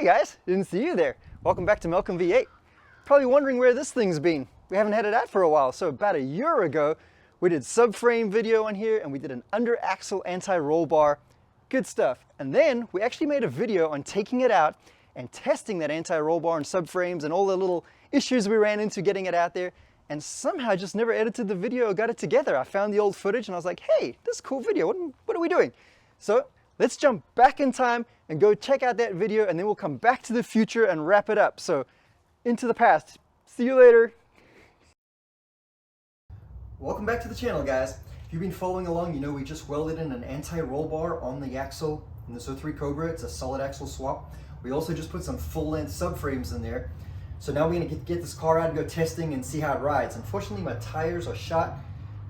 Hey guys, didn't see you there. Welcome back to Malcolm V8. Probably wondering where this thing's been. We haven't had it out for a while, so about a year ago, we did subframe video on here and we did an under axle anti-roll bar. Good stuff. And then we actually made a video on taking it out and testing that anti-roll bar and subframes and all the little issues we ran into getting it out there. And somehow I just never edited the video or got it together. I found the old footage and I was like, hey, this is a cool video. What are we doing? So let's jump back in time and go check out that video, and then we'll come back to the future and wrap it up. So into the past. See you later. Welcome back to the channel, guys. If you've been following along, you know we just welded in an anti-roll bar on the axle in the 03 Cobra. It's a solid axle swap. We also just put some full-length subframes in there. So now we're gonna get this car out and go testing and see how it rides. Unfortunately, my tires are shot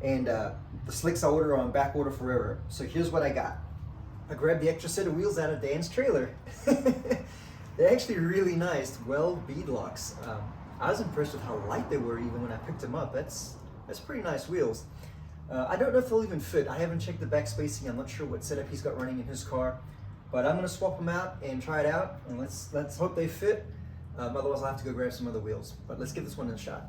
and the slicks I ordered are on back order forever. So here's what I got. I grabbed the extra set of wheels out of Dan's trailer. They're actually really nice, weld bead locks. I was impressed with how light they were even when I picked them up. That's pretty nice wheels. I don't know if they'll even fit. I haven't checked the back spacing. I'm not sure what setup he's got running in his car, but I'm gonna swap them out and try it out, and let's hope they fit. Otherwise I'll have to go grab some other wheels. But let's give this one a shot.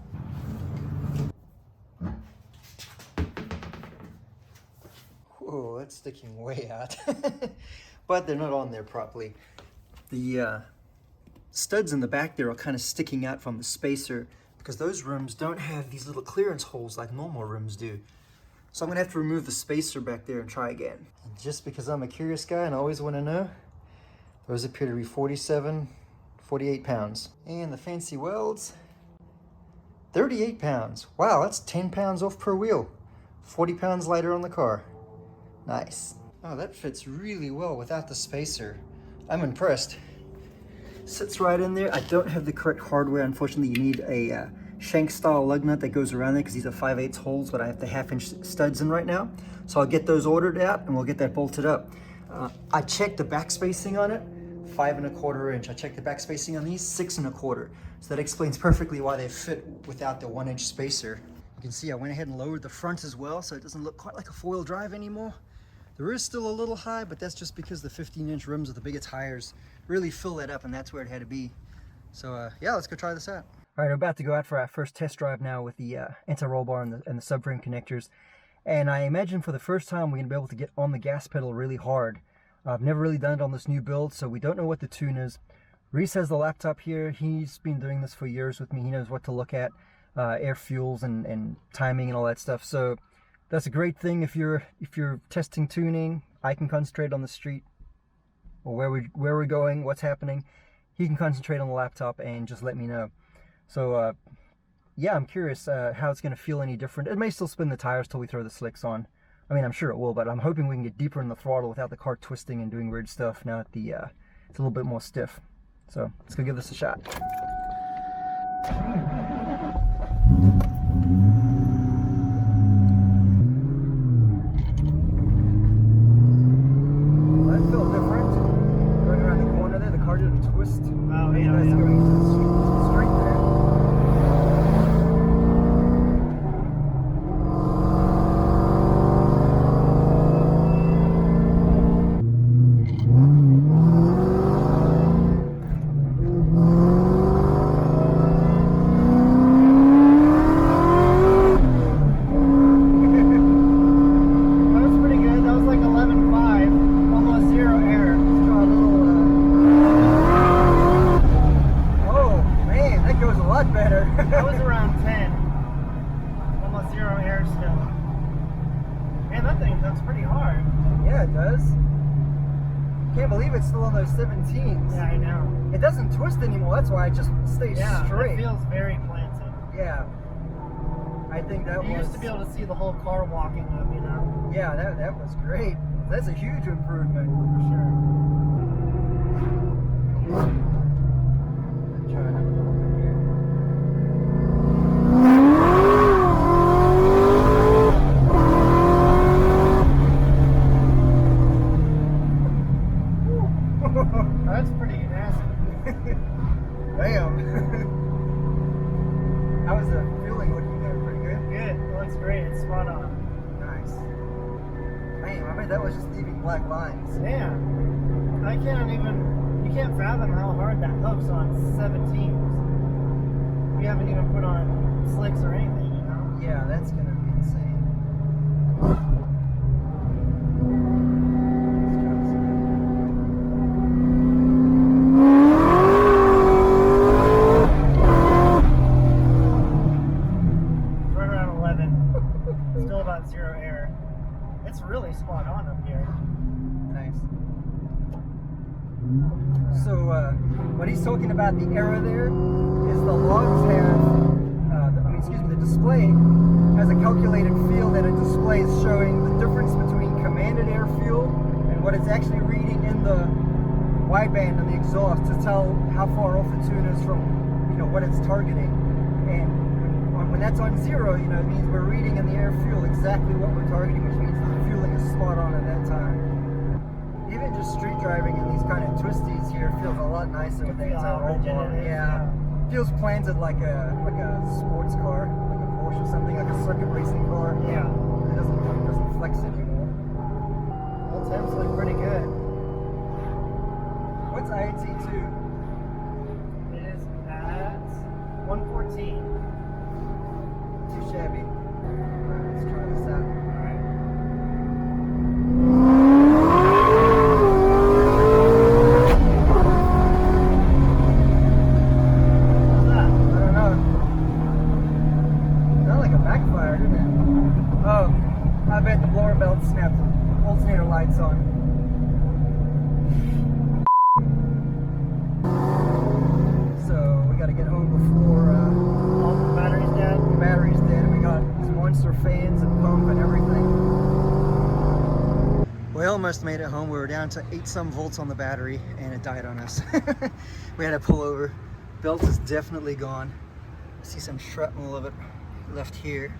Whoa, that's sticking way out. But they're not on there properly. The studs in the back there are kind of sticking out from the spacer because those rims don't have these little clearance holes like normal rims do. So I'm gonna have to remove the spacer back there and try again. And just because I'm a curious guy and I always want to know, those appear to be 47, 48 pounds. And the fancy welds, 38 pounds. Wow, that's 10 pounds off per wheel. 40 pounds lighter on the car. Nice. Oh, that fits really well without the spacer. I'm impressed. Sits right in there. I don't have the correct hardware. Unfortunately, you need a shank style lug nut that goes around there because these are 5/8 holes, but I have the 1/2-inch studs in right now. So I'll get those ordered out and we'll get that bolted up. I checked the back spacing on it, 5 1/4 inch. I checked the back spacing on these, 6 1/4. So that explains perfectly why they fit without the 1-inch spacer. You can see I went ahead and lowered the front as well, so it doesn't look quite like a 4-wheel drive anymore. The rear is still a little high, but that's just because the 15-inch rims with the bigger tires really fill that up, and that's where it had to be. So yeah, let's go try this out. All right, I'm about to go out for our first test drive now with the anti-roll bar and the subframe connectors. And I imagine for the first time we're gonna be able to get on the gas pedal really hard. I've never really done it on this new build, so we don't know what the tune is. Reese has the laptop here. He's been doing this for years with me. He knows what to look at, air fuels and timing and all that stuff. So that's a great thing if you're testing tuning. I can concentrate on the street or where we're going, what's happening. He can concentrate on the laptop and just let me know. So yeah, I'm curious how it's going to feel any different. It may still spin the tires till we throw the slicks on. I mean, I'm sure it will, but I'm hoping we can get deeper in the throttle without the car twisting and doing weird stuff now that it's a little bit more stiff. So let's go give this a shot. Can't believe it's still on those 17s. Yeah, I know. It doesn't twist anymore. That's why it just stays straight. It feels very planted. Yeah. I think that you used to be able to see the whole car walking up, you know? Yeah, that was great. That's a huge improvement for sure. Try it over here. That's pretty nasty. Damn. How was the feeling looking there? Pretty good? Good. It looks great. It's spot on. Nice. Man, I bet that was just leaving black lines. Yeah. I can't even You can't fathom how hard that hook's on 17s. We haven't even put on slicks or anything, you know? Yeah, that's gonna be insane. It's right around 11. Still about 0 air. It's really spot on up here. Nice. So, what he's talking about, the error there, is the logs have, the display has a calculated field that it displays showing the difference between commanded air fuel and what it's actually reading in the wideband and the exhaust to tell how far off the tune is from, what it's targeting. And when that's on 0, it means we're reading in the air fuel exactly what we're targeting, which means the fueling is spot on at that time. Even just street driving in these kind of twisties here feels a lot nicer with that roll bar. Yeah. Feels planted like a sports car, like a Porsche or something, like a circuit racing car. Yeah. It doesn't flex anymore. Well, temps look pretty good. What's IAT2? It is at 114. Too shabby. Alright, let's try this out. Alright. How's that? I don't know. Sounded like a backfire, didn't it? Oh, I bet the blower belt snapped. Alternator lights on. So we got to get home before All the battery's dead. the battery's dead. We got these monster fans and pump and everything. We almost made it home. We were down to 8-some volts on the battery and it died on us. We had to pull over. Belt is definitely gone. I see some shrapnel of it left here.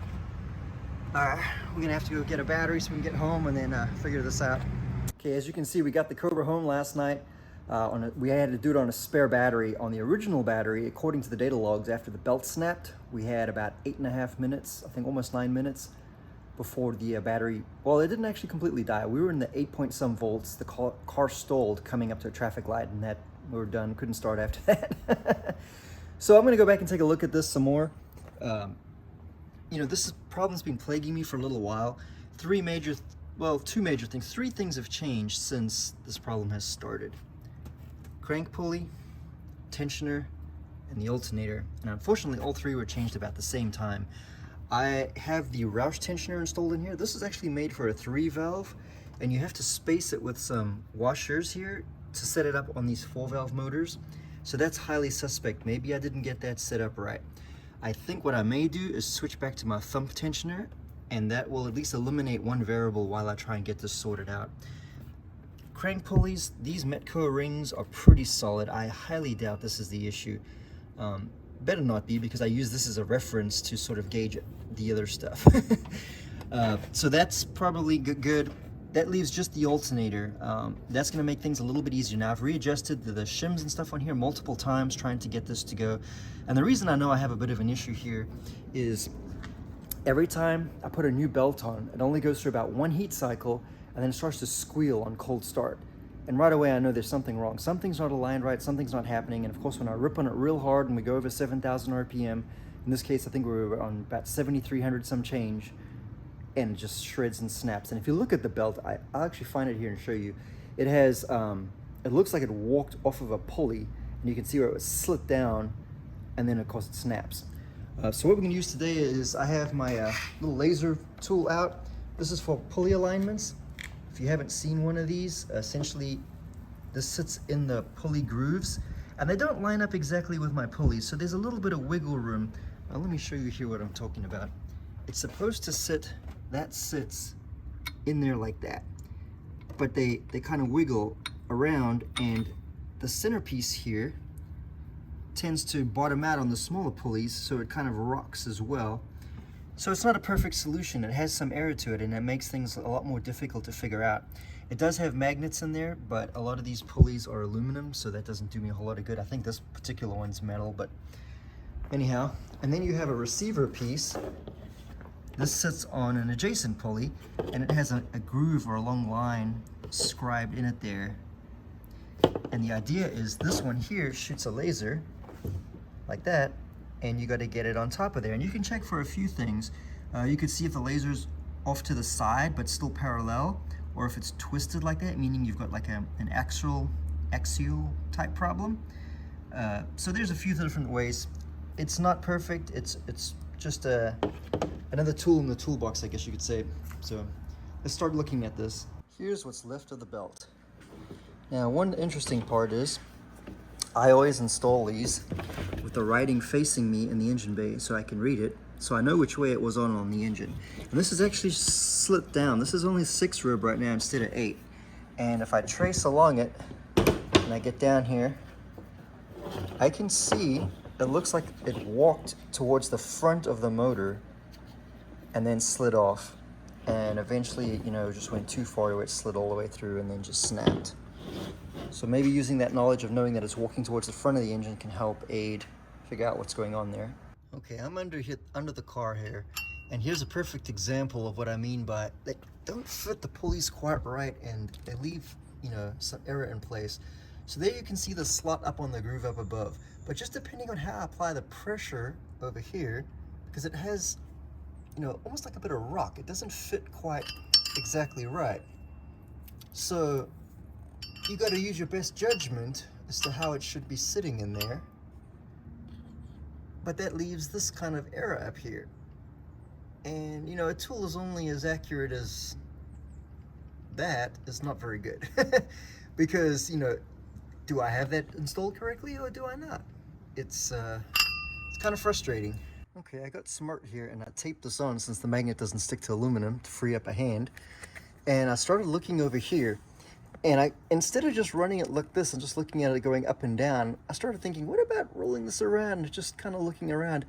Alright, we're gonna have to go get a battery so we can get home and then figure this out. Okay, as you can see, we got the Cobra home last night. We had to do it on a spare battery. On the original battery, according to the data logs, after the belt snapped, we had about 8.5 minutes, I think almost 9 minutes, before the battery, well, it didn't actually completely die. We were in the 8-point-some volts. The car stalled coming up to a traffic light, and that we were done, couldn't start after that. So I'm gonna go back and take a look at this some more. This problem's been plaguing me for a little while. Two major things. 3 things have changed since this problem has started. Crank pulley, tensioner, and the alternator. And unfortunately, all 3 were changed about the same time. I have the Roush tensioner installed in here. This is actually made for a 3-valve, and you have to space it with some washers here to set it up on these 4-valve motors. So that's highly suspect. Maybe I didn't get that set up right. I think what I may do is switch back to my thumb tensioner, and that will at least eliminate one variable while I try and get this sorted out. Crank pulleys, these Metco rings are pretty solid. I highly doubt this is the issue. Better not be, because I use this as a reference to sort of gauge the other stuff. So that's probably good. That leaves just the alternator. That's gonna make things a little bit easier. Now I've readjusted the shims and stuff on here multiple times trying to get this to go. And the reason I know I have a bit of an issue here is every time I put a new belt on, it only goes through about 1 heat cycle and then it starts to squeal on cold start. And right away I know there's something wrong. Something's not aligned right, something's not happening. And of course when I rip on it real hard and we go over 7,000 RPM, in this case I think we were on about 7,300 some change, and it just shreds and snaps. And if you look at the belt, I'll actually find it here and show you. It has, it looks like it walked off of a pulley, and you can see where it was slit down, and then of course it snaps. So what we're gonna use today is I have my little laser tool out. This is for pulley alignments. If you haven't seen one of these, essentially this sits in the pulley grooves, and they don't line up exactly with my pulleys, so there's a little bit of wiggle room. Now let me show you here what I'm talking about. It's supposed to sit, that sits in there like that, but they kind of wiggle around, and the centerpiece here tends to bottom out on the smaller pulleys, so it kind of rocks as well. So it's not a perfect solution. It has some error to it, and it makes things a lot more difficult to figure out. It does have magnets in there, but a lot of these pulleys are aluminum, so that doesn't do me a whole lot of good. I think this particular one's metal, but anyhow. And then you have a receiver piece. This sits on an adjacent pulley, and it has a groove or a long line scribed in it there. And the idea is this one here shoots a laser like that, and you got to get it on top of there. And you can check for a few things. You could see if the laser's off to the side but still parallel, or if it's twisted like that, meaning you've got like an axial type problem. So there's a few different ways. It's not perfect. It's just another tool in the toolbox, I guess you could say. So let's start looking at this. Here's what's left of the belt. Now, one interesting part is I always install these with the writing facing me in the engine bay so I can read it, so I know which way it was on the engine. And this is actually slit down. This is only 6 rib right now instead of 8. And if I trace along it and I get down here, I can see it looks like it walked towards the front of the motor and then slid off. And eventually, you know, just went too far where it slid all the way through and then just snapped. So maybe using that knowledge of knowing that it's walking towards the front of the engine can help aid figure out what's going on there. Okay, I'm under the car here, and here's a perfect example of what I mean by they don't fit the pulleys quite right and they leave, you know, some error in place. So there you can see the slot up on the groove up above. But just depending on how I apply the pressure over here, because it has, you know, almost like a bit of rock. It doesn't fit quite exactly right. So you got to use your best judgment as to how it should be sitting in there. But that leaves this kind of error up here. And, you know, a tool is only as accurate as that is not very good. Because, you know, do I have that installed correctly or do I not? It's kind of frustrating. Okay, I got smart here and I taped this on since the magnet doesn't stick to aluminum to free up a hand. And I started looking over here, and instead of just running it like this and just looking at it going up and down, I started thinking, what about rolling this around and just kind of looking around?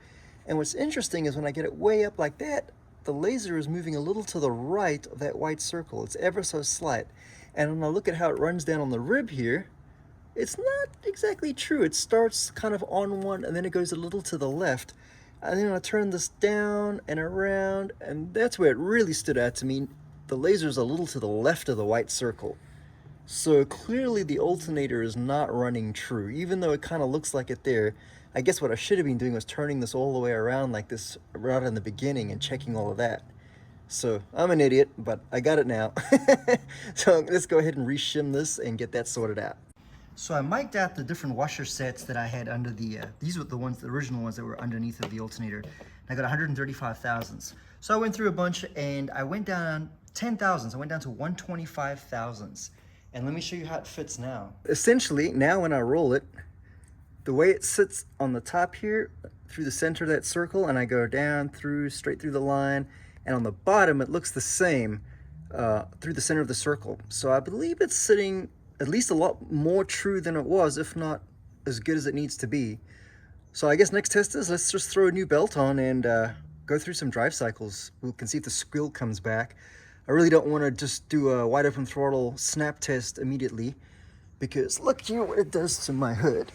And what's interesting is when I get it way up like that, the laser is moving a little to the right of that white circle. It's ever so slight. And when I look at how it runs down on the rib here, it's not exactly true. It starts kind of on one and then it goes a little to the left. And then I turn this down and around, and that's where it really stood out to me. The laser's a little to the left of the white circle. So clearly the alternator is not running true, even though it kind of looks like it there. I guess what I should have been doing was turning this all the way around like this right in the beginning and checking all of that. So I'm an idiot, but I got it now. So let's go ahead and reshim this and get that sorted out. So I mic'd out the different washer sets that I had under the, these were the original ones that were underneath of the alternator. I got 135 thousandths. So I went through a bunch and I went down 10 thousandths. I went down to 125 thousandths. And let me show you how it fits now. Essentially, now when I roll it, the way it sits on the top here, through the center of that circle, and I go down through, straight through the line, and on the bottom it looks the same through the center of the circle. So I believe it's sitting at least a lot more true than it was, if not as good as it needs to be. So I guess next test is let's just throw a new belt on and go through some drive cycles. We can see if the squeal comes back. I really don't want to just do a wide open throttle snap test immediately, because look here what it does to my hood.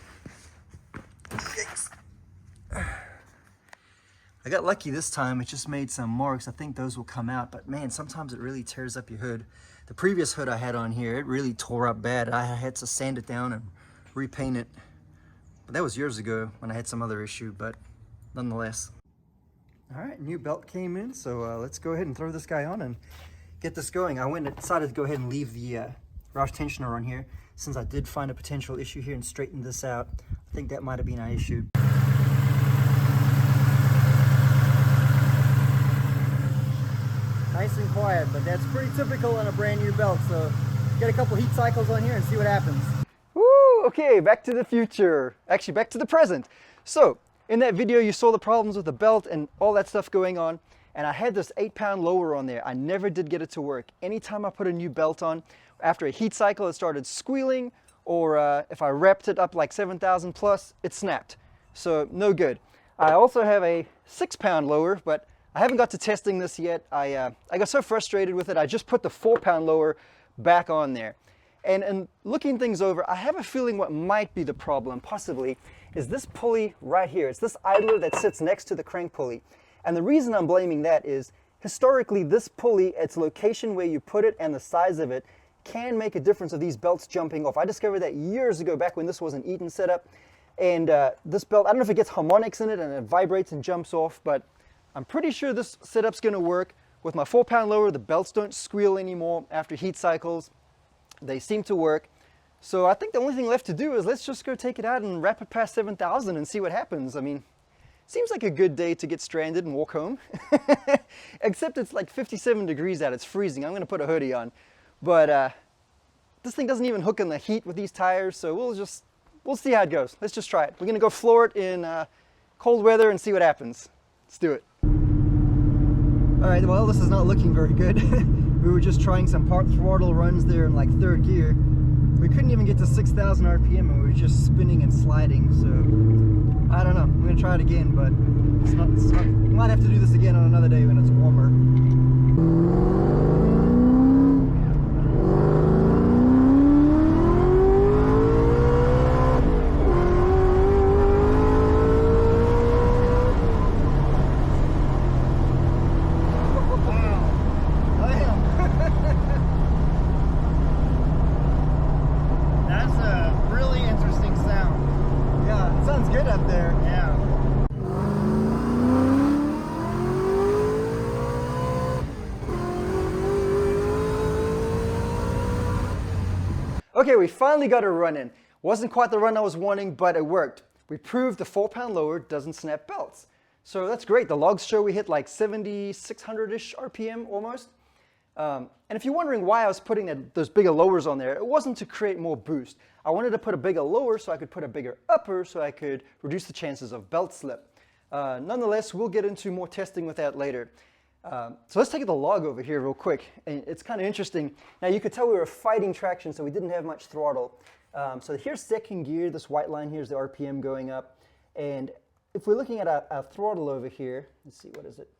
I got lucky this time. It just made some marks. I think those will come out, but man, sometimes it really tears up your hood. The previous hood I had on here, it really tore up bad. I had to sand it down and repaint it. But that was years ago when I had some other issue, but nonetheless. All right, new belt came in, so let's go ahead and throw this guy on and get this going. I went and decided to go ahead and leave the roush tensioner on here since I did find a potential issue here and straighten this out. I think that might have been our issue. Nice and quiet, but that's pretty typical on a brand new belt. So get a couple heat cycles on here and see what happens. Woo! Okay, back to the future. Actually, back to the present. So in that video, you saw the problems with the belt and all that stuff going on. And I had this 8-pound lower on there. I never did get it to work. Anytime I put a new belt on, after a heat cycle, it started squealing, or if I wrapped it up like 7,000 plus, it snapped. So no good. I also have a 6-pound lower, but I haven't got to testing this yet. I got so frustrated with it, I just put the 4-pound lower back on there. And looking things over, I have a feeling what might be the problem, possibly, is this pulley right here. It's this idler that sits next to the crank pulley. And the reason I'm blaming that is, historically, this pulley, its location where you put it and the size of it, can make a difference of these belts jumping off. I discovered that years ago, back when this was an Eaton setup. And this belt, I don't know if it gets harmonics in it and it vibrates and jumps off, but I'm pretty sure this setup's going to work. With my 4-pound lower, the belts don't squeal anymore after heat cycles. They seem to work. So I think the only thing left to do is let's just go take it out and wrap it past 7,000 and see what happens. I mean, seems like a good day to get stranded and walk home. Except it's like 57 degrees out, it's freezing. I'm going to put a hoodie on. But this thing doesn't even hook in the heat with these tires, so we'll see how it goes. Let's just try it. We're going to go floor it in cold weather and see what happens. Let's do it. All right, well, this is not looking very good. We were just trying some part throttle runs there in like 3rd gear. We couldn't even get to 6,000 RPM and we were just spinning and sliding, so I don't know. I'm going to try it again, but it's not, we might have to do this again on another day when it's warmer. Okay, we finally got a run in. Wasn't quite the run I was wanting, but it worked. We proved the 4-pound lower doesn't snap belts. So that's great. The logs show we hit like 7,600-ish RPM almost. And if you're wondering why I was putting those bigger lowers on there, it wasn't to create more boost. I wanted to put a bigger lower so I could put a bigger upper so I could reduce the chances of belt slip. Nonetheless, we'll get into more testing with that later. So let's take the log over here real quick. And it's kind of interesting. Now you could tell we were fighting traction, so we didn't have much throttle. So here's 2nd gear. This white line here is the RPM going up. And if we're looking at our throttle over here, let's see, what is it?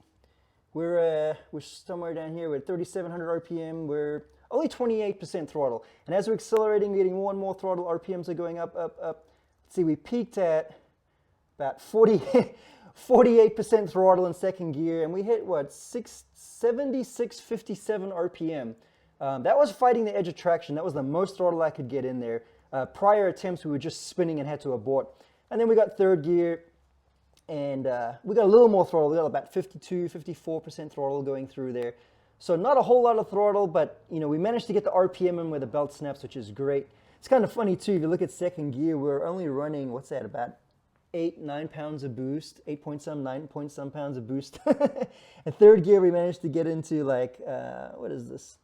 We're somewhere down here. We're at 3,700 RPM. We're only 28% throttle. And as we're accelerating, we're getting more and more throttle. RPMs are going up, up, up. Let's see, we peaked at about 48% throttle in 2nd gear, and we hit, what, 7657 RPM. That was fighting the edge of traction. That was the most throttle I could get in there. Prior attempts, we were just spinning and had to abort. And then we got 3rd gear, and we got a little more throttle. We got about 54% throttle going through there. So not a whole lot of throttle, but you know, we managed to get the RPM in where the belt snaps, which is great. It's kind of funny too, if you look at 2nd gear, we're only running, what's that, about 9 pounds of boost, 9 point some pounds of boost. In 3rd gear, we managed to get into like, what is this,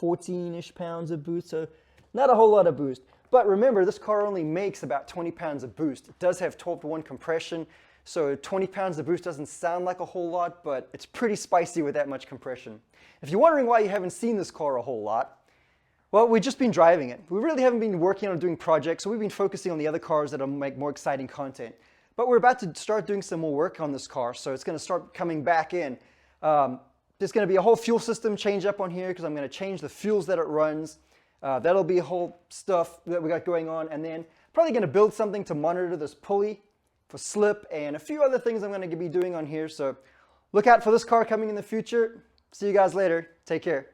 14-ish pounds of boost, so not a whole lot of boost. But remember, this car only makes about 20 pounds of boost. It does have 12-to-1 compression, so 20 pounds of boost doesn't sound like a whole lot, but it's pretty spicy with that much compression. If you're wondering why you haven't seen this car a whole lot, well, we've just been driving it. We really haven't been working on doing projects, so we've been focusing on the other cars that'll make more exciting content. But we're about to start doing some more work on this car, so it's going to start coming back in. There's going to be a whole fuel system change up on here because I'm going to change the fuels that it runs. That'll be a whole stuff that we got going on, and then probably going to build something to monitor this pulley for slip and a few other things I'm going to be doing on here. So look out for this car coming in the future. See you guys later. Take care.